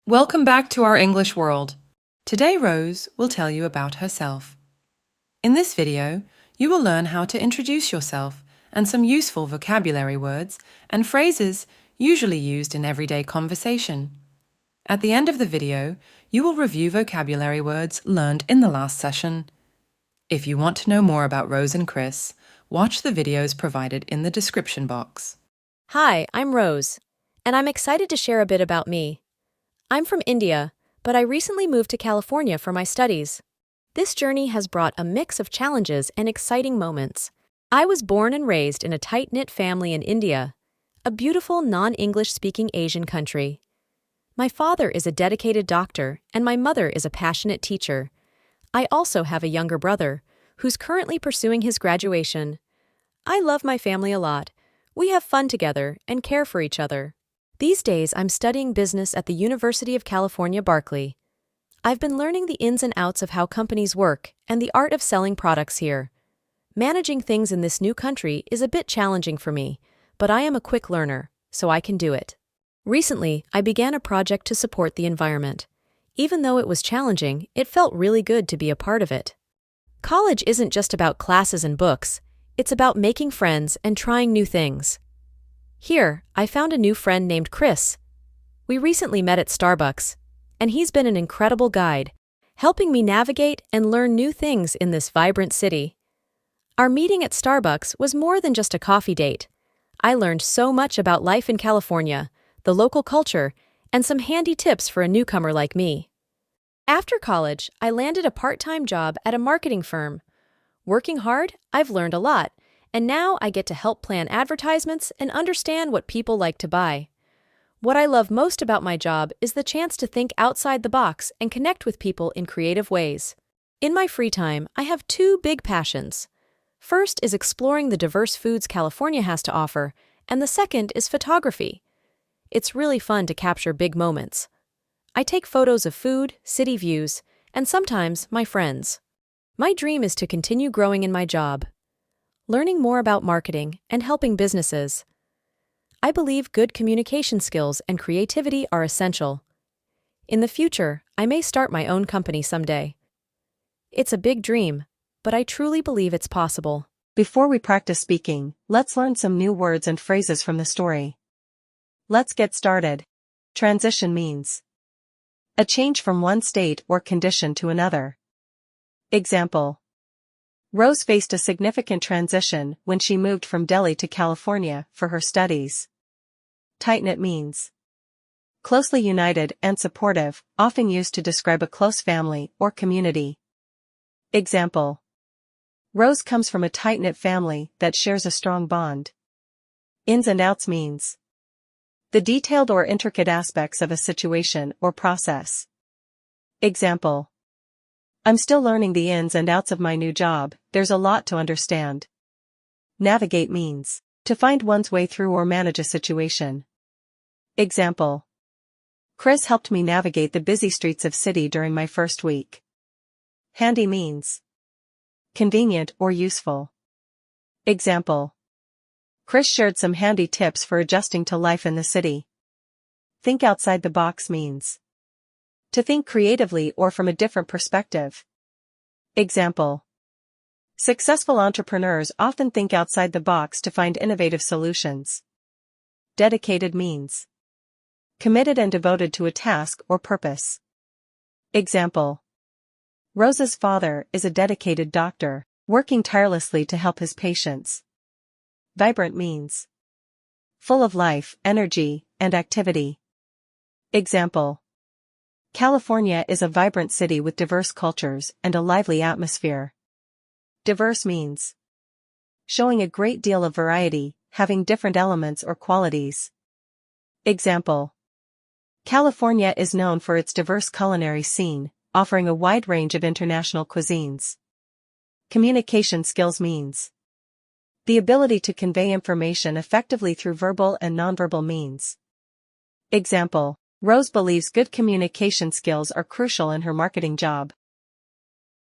Welcome back to our English world. Today Rose will tell you about herself. In this video, you will learn how to introduce yourself and some useful vocabulary words and phrases usually used in everyday conversation. At the end of the video, you will review vocabulary words learned in the last session. If you want to know more about Rose and Chris, watch the videos provided in the description box. Hi, I'm Rose, and I'm excited to share a bit about me. I'm from India, but I recently moved to California for my studies. This journey has brought a mix of challenges and exciting moments. I was born and raised in a tight-knit family in India, a beautiful non-English speaking Asian country. My father is a dedicated doctor, and my mother is a passionate teacher. I also have a younger brother, who's currently pursuing his graduation. I love my family a lot. We have fun together and care for each other. These days, I'm studying business at the University of California, Berkeley. I've been learning the ins and outs of how companies work and the art of selling products here. Managing things in this new country is a bit challenging for me, but I am a quick learner, so I can do it. Recently, I began a project to support the environment. Even though it was challenging, it felt really good to be a part of it. College isn't just about classes and books, it's about making friends and trying new things. Here, I found a new friend named Chris. We recently met at Starbucks, and he's been an incredible guide, helping me navigate and learn new things in this vibrant city. Our meeting at Starbucks was more than just a coffee date. I learned so much about life in California, the local culture, and some handy tips for a newcomer like me. After college, I landed a part-time job at a marketing firm. Working hard, I've learned a lot, and now I get to help plan advertisements and understand what people like to buy. What I love most about my job is the chance to think outside the box and connect with people in creative ways. In my free time, I have two big passions. First is exploring the diverse foods California has to offer, and the second is photography. It's really fun to capture big moments. I take photos of food, city views, and sometimes my friends. My dream is to continue growing in my job, learning more about marketing and helping businesses. I believe good communication skills and creativity are essential. In the future, I may start my own company someday. It's a big dream, but I truly believe it's possible. Before we practice speaking, let's learn some new words and phrases from the story. Let's get started. Transition means a change from one state or condition to another. Example: Rose faced a significant transition when she moved from Delhi to California for her studies. Tight-knit means closely united and supportive, often used to describe a close family or community. Example: Rose comes from a tight-knit family that shares a strong bond. Ins and outs means the detailed or intricate aspects of a situation or process. Example: I'm still learning the ins and outs of my new job, there's a lot to understand. Navigate means to find one's way through or manage a situation. Example: Chris helped me navigate the busy streets of city during my first week. Handy means convenient or useful. Example: Chris shared some handy tips for adjusting to life in the city. Think outside the box means to think creatively or from a different perspective. Example: Successful entrepreneurs often think outside the box to find innovative solutions. Dedicated means committed and devoted to a task or purpose. Example: Rose's father is a dedicated doctor, working tirelessly to help his patients. Vibrant means full of life, energy, and activity. Example: California is a vibrant city with diverse cultures and a lively atmosphere. Diverse means showing a great deal of variety, having different elements or qualities. Example: California is known for its diverse culinary scene, offering a wide range of international cuisines. Communication skills means the ability to convey information effectively through verbal and nonverbal means. Example: Rose believes good communication skills are crucial in her marketing job.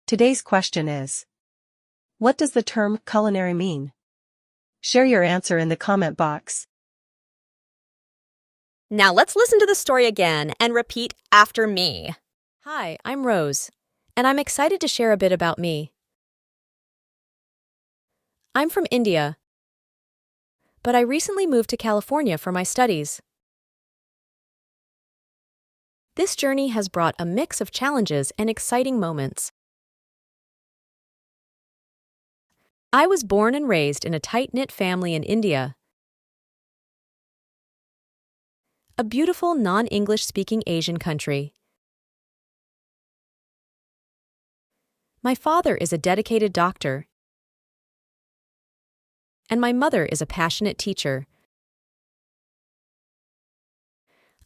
Today's question is: what does the term culinary mean? Share your answer in the comment box. Now let's listen to the story again and repeat after me. Hi, I'm Rose, and I'm excited to share a bit about me. I'm from India, but I recently moved to California for my studies. This journey has brought a mix of challenges and exciting moments. I was born and raised in a tight-knit family in India, a beautiful non-English speaking Asian country. My father is a dedicated doctor, and my mother is a passionate teacher.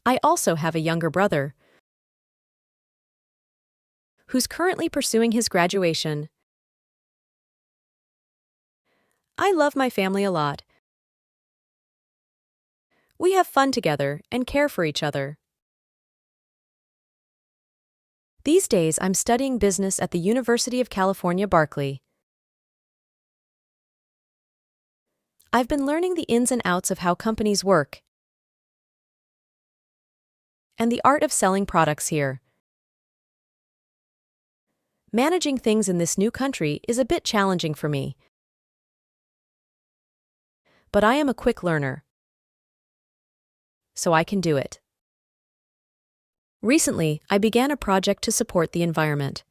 I also have a younger brother, who's currently pursuing his graduation. I love my family a lot. We have fun together and care for each other. These days, I'm studying business at the University of California, Berkeley. I've been learning the ins and outs of how companies work and the art of selling products here. Managing things in this new country is a bit challenging for me, but I am a quick learner, so I can do it. Recently, I began a project to support the environment.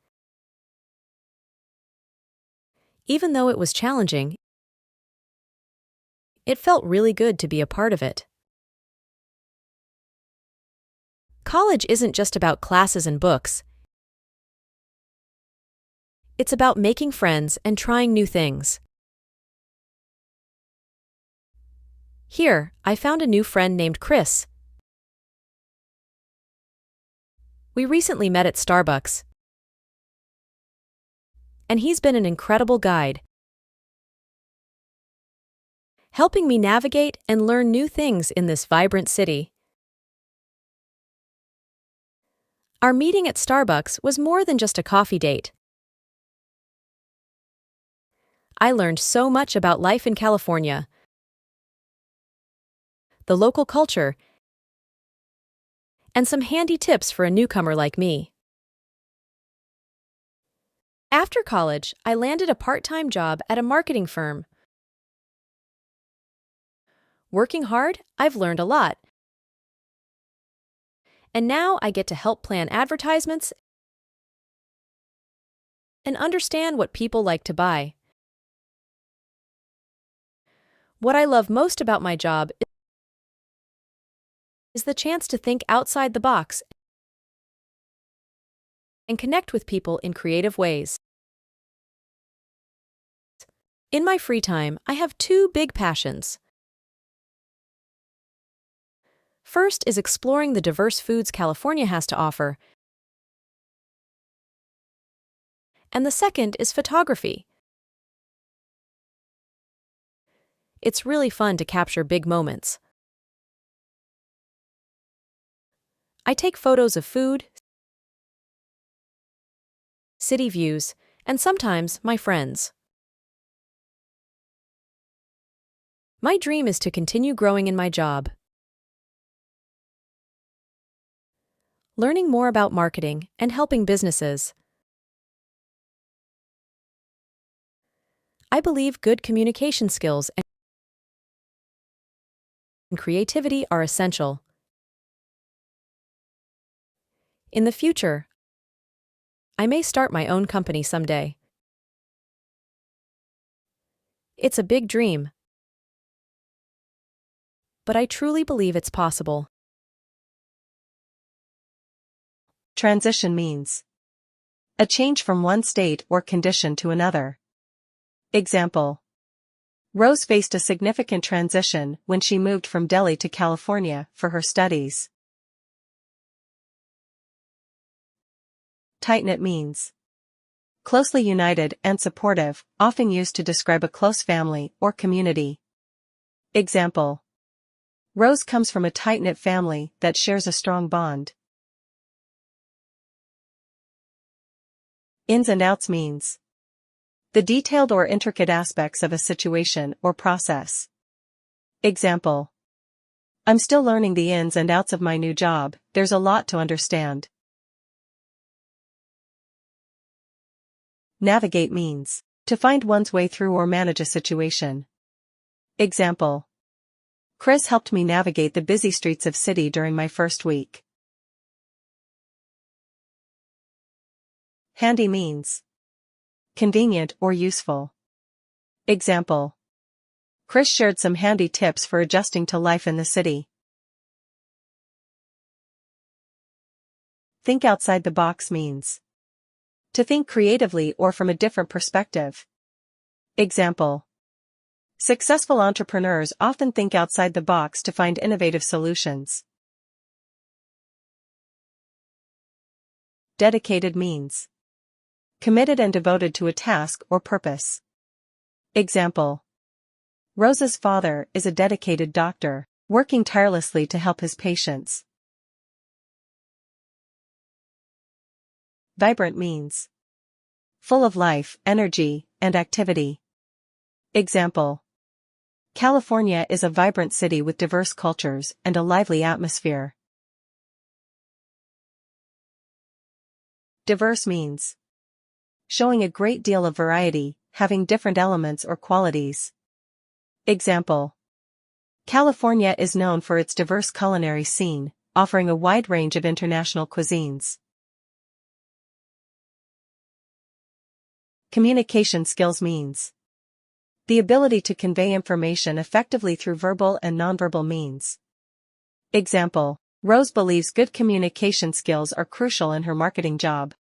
Even though it was challenging, it felt really good to be a part of it. College isn't just about classes and books. It's about making friends and trying new things. Here, I found a new friend named Chris. We recently met at Starbucks, and he's been an incredible guide, helping me navigate and learn new things in this vibrant city. Our meeting at Starbucks was more than just a coffee date. I learned so much about life in California, the local culture, and some handy tips for a newcomer like me. After college, I landed a part-time job at a marketing firm. Working hard, I've learned a lot. And now I get to help plan advertisements and understand what people like to buy. What I love most about my job is the chance to think outside the box and connect with people in creative ways. In my free time, I have two big passions. First is exploring the diverse foods California has to offer, and the second is photography. It's really fun to capture big moments. I take photos of food, city views, and sometimes my friends. My dream is to continue growing in my job, learning more about marketing and helping businesses. I believe good communication skills and creativity are essential. In the future, I may start my own company someday. It's a big dream, but I truly believe it's possible. Transition means a change from one state or condition to another. Example: Rose faced a significant transition when she moved from Delhi to California for her studies. Tight-knit means closely united and supportive, often used to describe a close family or community. Example: Rose comes from a tight-knit family that shares a strong bond. Ins and outs means the detailed or intricate aspects of a situation or process. Example: I'm still learning the ins and outs of my new job, there's a lot to understand. Navigate means to find one's way through or manage a situation. Example: Chris helped me navigate the busy streets of city during my first week. Handy means convenient or useful. Example: Chris shared some handy tips for adjusting to life in the city. Think outside the box means to think creatively or from a different perspective. Example: Successful entrepreneurs often think outside the box to find innovative solutions. Dedicated means committed and devoted to a task or purpose. Example: Rosa's father is a dedicated doctor, working tirelessly to help his patients. Vibrant means full of life, energy, and activity. Example: California is a vibrant city with diverse cultures and a lively atmosphere. Diverse means showing a great deal of variety, having different elements or qualities. Example: California is known for its diverse culinary scene, offering a wide range of international cuisines. Communication skills means the ability to convey information effectively through verbal and nonverbal means. Example: Rose believes good communication skills are crucial in her marketing job.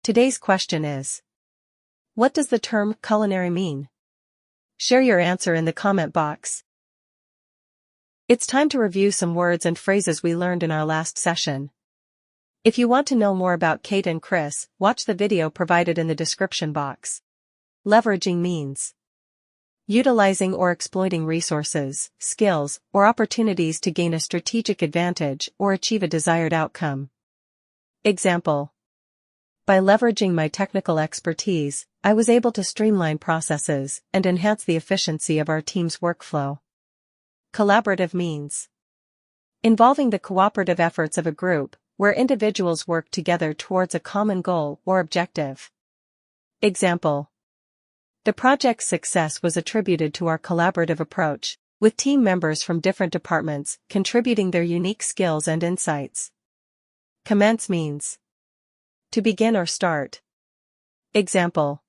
Today's question is: what does the term culinary mean? Share your answer in the comment box. It's time to review some words and phrases we learned in our last session. If you want to know more about Kate and Chris, watch the video provided in the description box. Leveraging means utilizing or exploiting resources, skills, or opportunities to gain a strategic advantage or achieve a desired outcome. Example: by leveraging my technical expertise, I was able to streamline processes and enhance the efficiency of our team's workflow. Collaborative means involving the cooperative efforts of a group, where individuals work together towards a common goal or objective. Example: the project's success was attributed to our collaborative approach, with team members from different departments contributing their unique skills and insights. Commence means to begin or start. Example: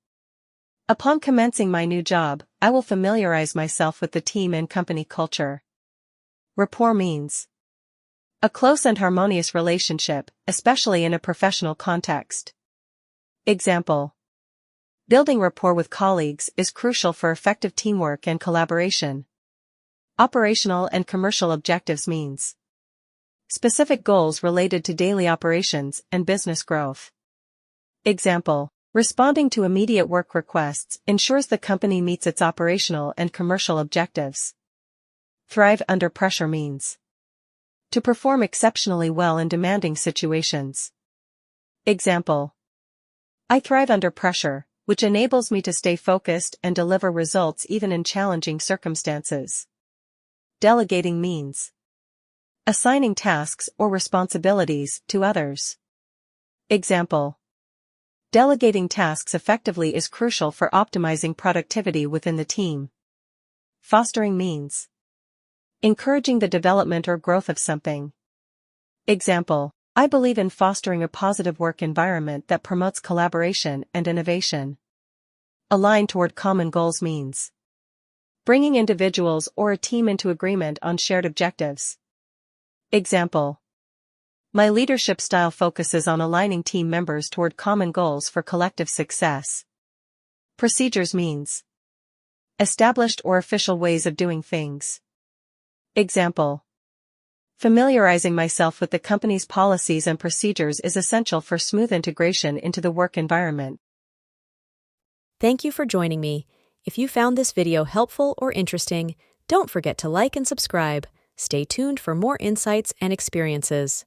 upon commencing my new job, I will familiarize myself with the team and company culture. Rapport means a close and harmonious relationship, especially in a professional context. Example: building rapport with colleagues is crucial for effective teamwork and collaboration. Operational and commercial objectives means specific goals related to daily operations and business growth. Example: responding to immediate work requests ensures the company meets its operational and commercial objectives. Thrive under pressure means to perform exceptionally well in demanding situations. Example: I thrive under pressure, which enables me to stay focused and deliver results even in challenging circumstances. Delegating means assigning tasks or responsibilities to others. Example: delegating tasks effectively is crucial for optimizing productivity within the team. Fostering means encouraging the development or growth of something. Example: I believe in fostering a positive work environment that promotes collaboration and innovation. Align toward common goals means bringing individuals or a team into agreement on shared objectives. Example: my leadership style focuses on aligning team members toward common goals for collective success. Procedures means established or official ways of doing things. Example: familiarizing myself with the company's policies and procedures is essential for smooth integration into the work environment. Thank you for joining me. If you found this video helpful or interesting, don't forget to like and subscribe. Stay tuned for more insights and experiences.